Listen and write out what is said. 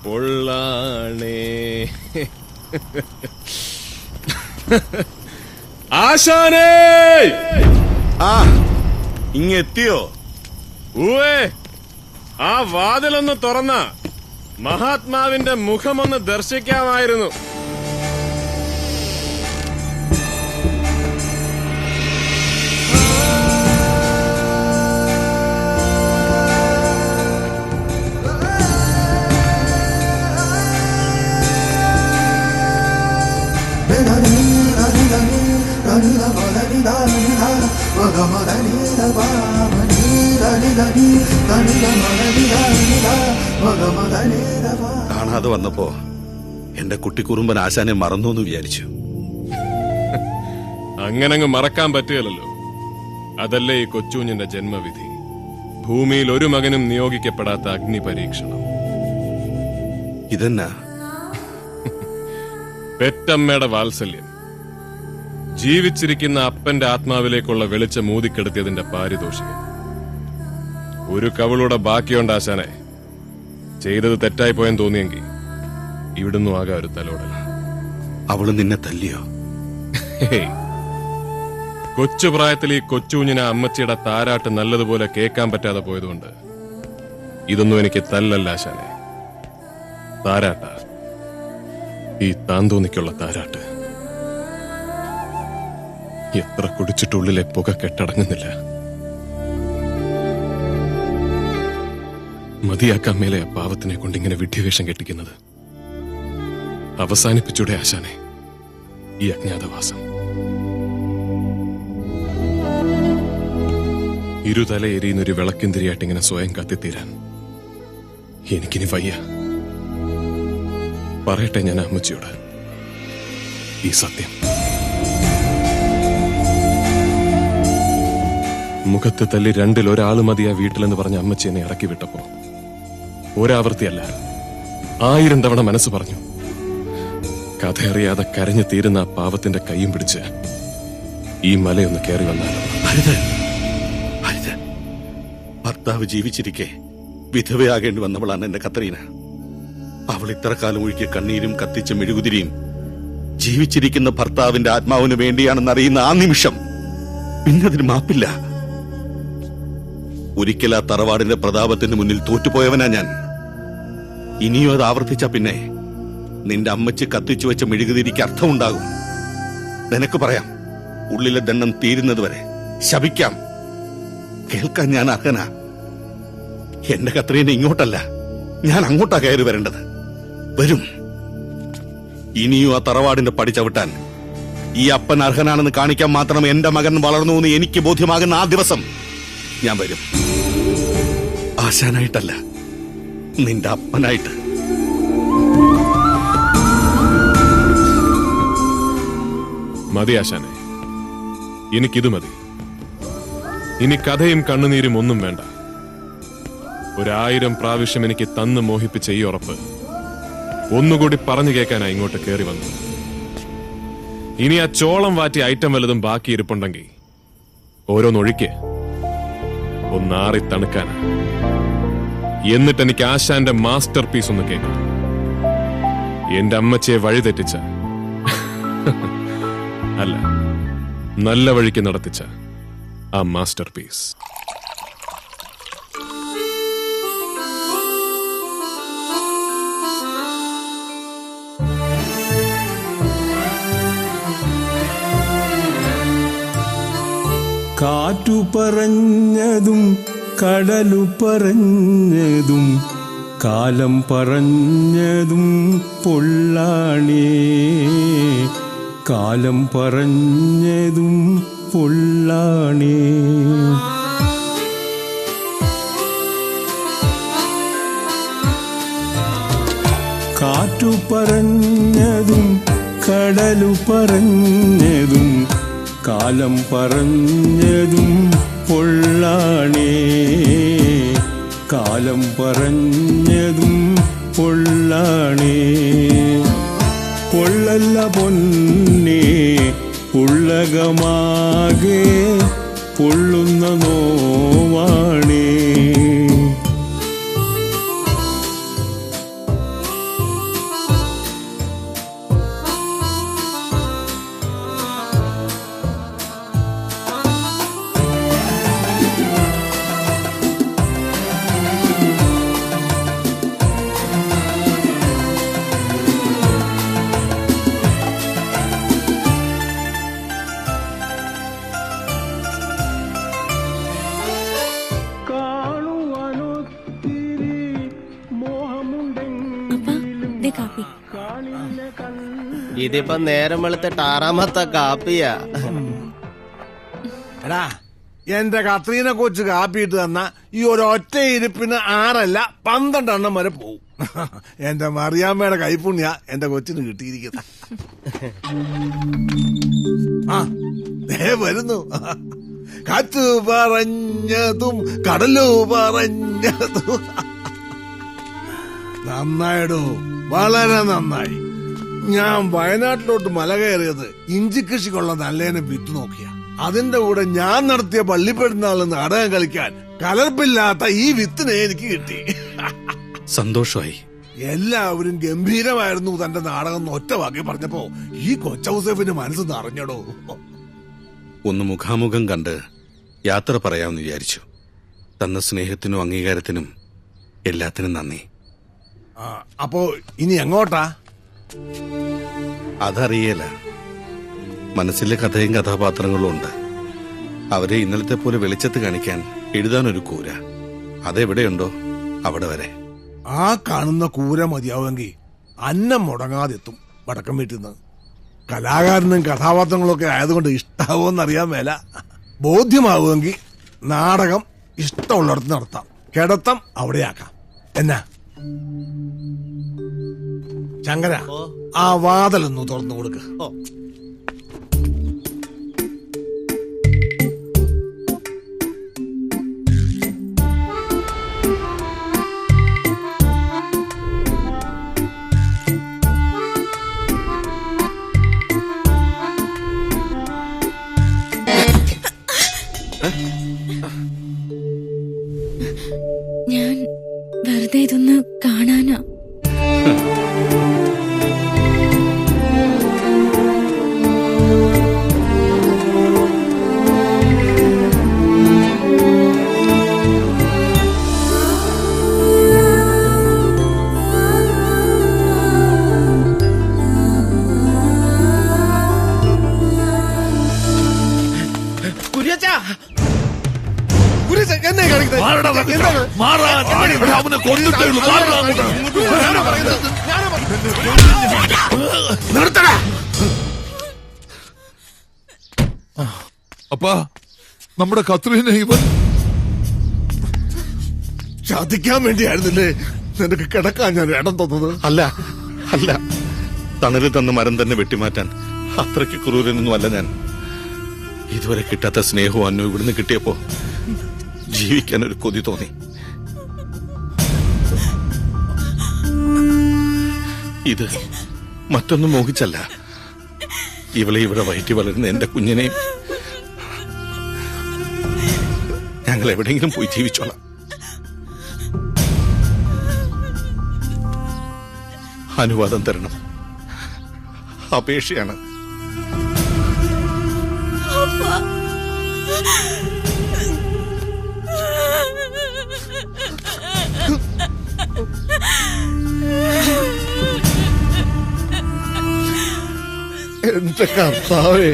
പൊള്ളാണേ. ആശാനേ, ഇങ്ങെത്തിയോ? ഊവേ, ആ വാതിലൊന്ന് തുറന്ന മഹാത്മാവിന്റെ മുഖമൊന്ന് ദർശിക്കാമായിരുന്നു. കാണാതെ വന്നപ്പോ എന്റെ കുട്ടിക്കുറുമ്പൻ ആശാനെ മറന്നു എന്ന് വിചാരിച്ചു. അങ്ങനങ്ങ് മറക്കാൻ പറ്റുകയല്ലോ. അതല്ലേ ഈ കൊച്ചുകുഞ്ഞിന്റെ ജന്മവിധി. ഭൂമിയിൽ ഒരു മകനും നിയോഗിക്കപ്പെടാത്ത അഗ്നി പരീക്ഷണം. ഇതെന്നാ? പെറ്റമ്മയുടെ വാത്സല്യം, ജീവിച്ചിരിക്കുന്ന അപ്പന്റെ ആത്മാവിലേക്കുള്ള വെളിച്ചം ഊതിക്കെടുത്തിയതിന്റെ പാരിതോഷികം. ഒരു കവളുടെ ബാക്കിയുണ്ട് ആശാനെ. ചെയ്തത് തെറ്റായി പോയെന്ന് തോന്നിയെങ്കിൽ ഇവിടുന്ന് ആകാം ഒരു തലോടൽ. അവള് നിന്നെ തല്ലിയോ? കൊച്ചുപ്രായത്തിൽ ഈ കൊച്ചുകുഞ്ഞിനെ അമ്മച്ചിയുടെ താരാട്ട് നല്ലതുപോലെ കേൾക്കാൻ പറ്റാതെ പോയതുകൊണ്ട് ഇതൊന്നും എനിക്ക് തല്ലല്ല ആശാനെ, താരാട്ട. ഈ താന്തോന്നിക്കുള്ള താരാട്ട്. എത്ര കുടിച്ചിട്ടുള്ളിലെ പുക കെട്ടടങ്ങുന്നില്ല. മതിയാക്കാൻ മേലെ ആ പാവത്തിനെ കൊണ്ടിങ്ങനെ വിഡ്ഢിവേഷം കെട്ടിക്കുന്നത്. അവസാനിപ്പിച്ചൂടെ ആശാനെ ഈ അജ്ഞാതവാസം? ഇരുതല എരിയുന്നൊരു വിളക്കിന്തിരിയായിട്ട് ഇങ്ങനെ സ്വയം കത്തിത്തീരാൻ എനിക്കിനി വയ്യ. പറയട്ടെ ഞാൻ അമ്മച്ചിയോട് ഈ സത്യം. മുഖത്ത് തല്ലി രണ്ടിൽ ഒരാൾ മതി ആ വീട്ടിലെന്ന് പറഞ്ഞ അമ്മച്ചി എന്നെ ഇറക്കി വിട്ടപ്പോ ഒരാവർത്തിയല്ല 1000 തവണ മനസ്സ് പറഞ്ഞു, കഥയറിയാതെ കരഞ്ഞു തീരുന്ന ആ പാവത്തിന്റെ കൈയും പിടിച്ച് ഈ മലയൊന്ന് കയറി വന്നാലോ. ഭർത്താവ് ജീവിച്ചിരിക്കെ വിധവയാകേണ്ടി വന്നവളാണ് എന്റെ കത്രീന. അവൾ ഇത്ര കാലം ഒഴുകിയ കണ്ണീരും കത്തിച്ച മെഴുകുതിരിയും ജീവിച്ചിരിക്കുന്ന ഭർത്താവിന്റെ ആത്മാവിന് വേണ്ടിയാണെന്നറിയുന്ന ആ നിമിഷം പിന്നതിന് മാപ്പില്ല. ഒരിക്കൽ ആ തറവാടിന്റെ പ്രതാപത്തിന് മുന്നിൽ തോറ്റുപോയവനാ ഞാൻ. ഇനിയും അത് ആവർത്തിച്ച പിന്നെ നിന്റെ അമ്മച്ച് കത്തിച്ചു വെച്ച മെഴുകുതിരിക്ക് അർത്ഥമുണ്ടാകും. നിനക്ക് പറയാം, ഉള്ളിലെ ദണ്ണം തീരുന്നത് വരെ ശപിക്കാം. കേൾക്കാൻ ഞാൻ അർഹനാ. എന്റെ കത്രീനെ ഇങ്ങോട്ടല്ല, ഞാൻ അങ്ങോട്ടാ കയറി വരേണ്ടത്. വരും. ഇനിയും ആ തറവാടിന്റെ പടി ചവിട്ടാൻ ഈ അപ്പൻ അർഹനാണെന്ന് കാണിക്കാൻ മാത്രം എന്റെ മകൻ വളർന്നു എന്ന് എനിക്ക് ബോധ്യമാകുന്ന ആ ദിവസം ഞാൻ വരും. ആശാനായിട്ടല്ല, നിന്റെ അപ്പനായിട്ട്. മതി ആശാനെ, എനിക്കിത് മതി. ഇനി കഥയും കണ്ണുനീരും ഒന്നും വേണ്ട. 1000 പ്രാവശ്യം എനിക്ക് തന്ന് മോഹിപ്പിച്ച ഈ ഉറപ്പ് ഒന്നുകൂടി പറഞ്ഞു കേൾക്കാനാ ഇങ്ങോട്ട് കയറി വന്നു. ഇനി ആ ചോളം വാറ്റി ഐറ്റം വല്ലതും ബാക്കി ഇരിപ്പുണ്ടെങ്കിൽ ഓരോന്നൊഴിക്ക്, ഒന്നാറി തണുക്കാനാ. എന്നിട്ട് എനിക്ക് ആശാന്റെ മാസ്റ്റർ പീസ് ഒന്ന് കേൾക്കണം. എന്റെ അമ്മച്ചിയെ വഴിതെറ്റിച്ച അല്ല, നല്ല വഴിക്ക് നടത്തിച്ച ആ മാസ്റ്റർ പീസ്. കാറ്റു പറഞ്ഞതും കടലു പറഞ്ഞതും കാലം പറഞ്ഞതും പൊള്ളാണേ. കാലം പറഞ്ഞതും പൊള്ളാണേ. കാറ്റു പറഞ്ഞതും കടലു പറഞ്ഞതും കാലം പറഞ്ഞതും പൊള്ളാണേ. കാലം പറഞ്ഞതും പൊള്ളാണേ. പൊള്ളല്ല പൊന്നേ ഉള്ളകമാകെ പൊള്ളുന്ന നോവാണേ. ഇതിപ്പോ നേരം വെളുത്തിട്ട് 6ാമത്തെ കാപ്പിയാ. എടാ എന്റെ കത്രീനെ കൊച്ച് കാപ്പിയിട്ട് തന്ന ഈ ഒരൊറ്റ ഇരിപ്പിന് 6 അല്ല 12 എണ്ണം വരെ പോവും. എന്റെ മറിയാമ്മയുടെ കൈപ്പുണ്യ എന്റെ കൊച്ചിന് കിട്ടിയിരിക്കുന്ന. ആ ദേ വരുന്നു. കാറ്റ് പറഞ്ഞതും കടലു പറഞ്ഞതും നന്നായിടോ, വളരെ നന്നായി. ഞാൻ വയനാട്ടിലോട്ട് മല കയറിയത് ഇഞ്ചി കൃഷിക്കുള്ള നല്ലേനെ വിറ്റ് നോക്കിയ. അതിന്റെ കൂടെ ഞാൻ നടത്തിയ പള്ളിപ്പെരുന്നാളിൽ നാടകം കളിക്കാൻ കലർപ്പില്ലാത്ത ഈ വിത്തിനെ എനിക്ക് കിട്ടി. സന്തോഷമായി. എല്ലാവരും ഗംഭീരമായിരുന്നു തന്റെ നാടകം ഒറ്റ വാക്കി പറഞ്ഞപ്പോ ഈ കൊച്ചൗസേഫിന്റെ മനസ്സ് നിറഞ്ഞടോ. ഒന്ന് മുഖാമുഖം കണ്ട് യാത്ര പറയാമെന്ന് വിചാരിച്ചു. തന്ന സ്നേഹത്തിനും അംഗീകാരത്തിനും എല്ലാത്തിനും നന്ദി. അപ്പോ ഇനി എങ്ങോട്ടാ? അതറിയേല. മനസ്സിലെ കഥയും കഥാപാത്രങ്ങളും ഉണ്ട്. അവരെ ഇന്നലത്തെ പോലെ വെളിച്ചത്ത് കാണിക്കാൻ എഴുതാനൊരു കൂര. അതെവിടെയുണ്ടോ അവിടെ വരെ. ആ കാണുന്ന കൂര മതിയാവുമെങ്കിൽ അന്നം മുടങ്ങാതെത്തും വടക്കം വീട്ടിൽ നിന്ന്. കലാകാരനും കഥാപാത്രങ്ങളും ഒക്കെ ആയതുകൊണ്ട് ഇഷ്ടാവോന്നറിയാൻ മേല. ബോധ്യമാവുമെങ്കിൽ നാടകം ഇഷ്ടമുള്ളിടത്ത് നടത്താം, കിടത്തം അവിടെയാക്കാം. എന്നാ ശങ്കര, ആ വാതിലൊന്ന് തുറന്നു കൊടുക്ക. ഞാൻ വെറുതെ ഇതൊന്ന് കാണാനാ. എന്നെ നിർത്തടാ. അപ്പാ, നമ്മുടെ കത്രീനെ ഇവൻ ചതിക്കാൻ വേണ്ടിയായിരുന്നില്ലേ നിനക്ക് കിടക്കാൻ ഞാൻ ഇടം തന്നത്? അല്ല അല്ല, തണല് തന്ന മരം തന്നെ വെട്ടിമാറ്റാൻ അത്രയ്ക്ക് ക്രൂരനൊന്നും അല്ല ഞാൻ. ഇതുവരെ കിട്ടാത്ത സ്നേഹവും അന്നു ഇവിടുന്ന് കിട്ടിയപ്പോ ജീവിക്കാൻ ഒരു കൊതി തോന്നി. ഇത് മറ്റൊന്നും മോഹിച്ചല്ല. ഇവളെ ഇവിടെ വയറ്റി വളരുന്ന എന്റെ കുഞ്ഞിനെയും ഞങ്ങൾ എവിടെയെങ്കിലും പോയി ജീവിച്ചോളാം. അനുവാദം തരണം, അപേക്ഷയാണ്. എന്റെ കർത്താവേ,